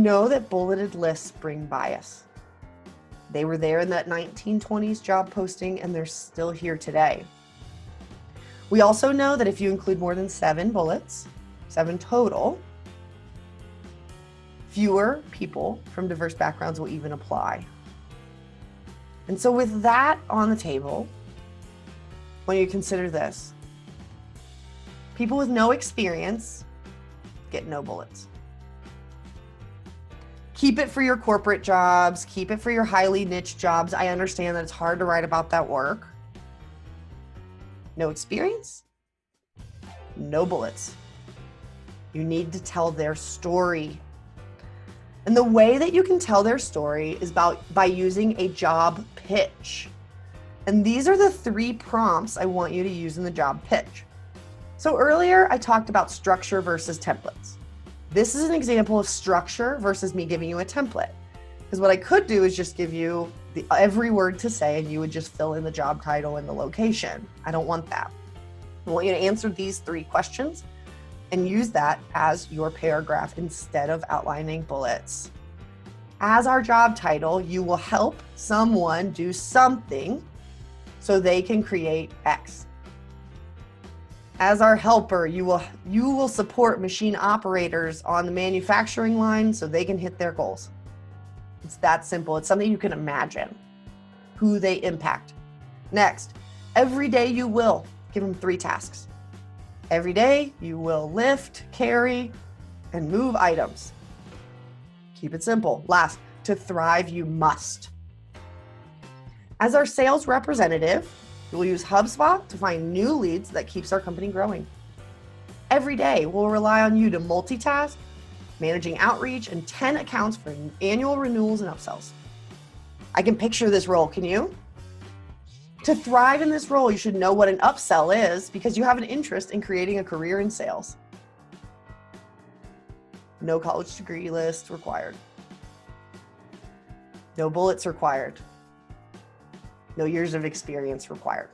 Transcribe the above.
know that bulleted lists bring bias. They were there in that 1920s job posting, and they're still here today. We also know that if you include more than 7 bullets, 7 total, fewer people from diverse backgrounds will even apply. And so with that on the table, I want you to consider this. People with no experience get no bullets. Keep it for your corporate jobs, keep it for your highly niche jobs. I understand that it's hard to write about that work. No experience, no bullets. You need to tell their story. And the way that you can tell their story is by using a job pitch. And these are the 3 prompts I want you to use in the job pitch. So earlier I talked about structure versus templates. This is an example of structure versus me giving you a template. Because what I could do is just give you every word to say, and you would just fill in the job title and the location. I don't want that. I want you to answer these 3 questions and use that as your paragraph instead of outlining bullets. As our job title, you will help someone do something so they can create X. As our helper, you will support machine operators on the manufacturing line so they can hit their goals. It's that simple. It's something you can imagine who they impact. Next, every day you will give them 3 tasks. Every day you will lift, carry, and move items. Keep it simple. Last, to thrive, you must. As our sales representative, we'll use HubSpot to find new leads that keeps our company growing. Every day, we'll rely on you to multitask, managing outreach and 10 accounts for annual renewals and upsells. I can picture this role, can you? To thrive in this role, you should know what an upsell is because you have an interest in creating a career in sales. No college degree list required. No bullets required. No years of experience required.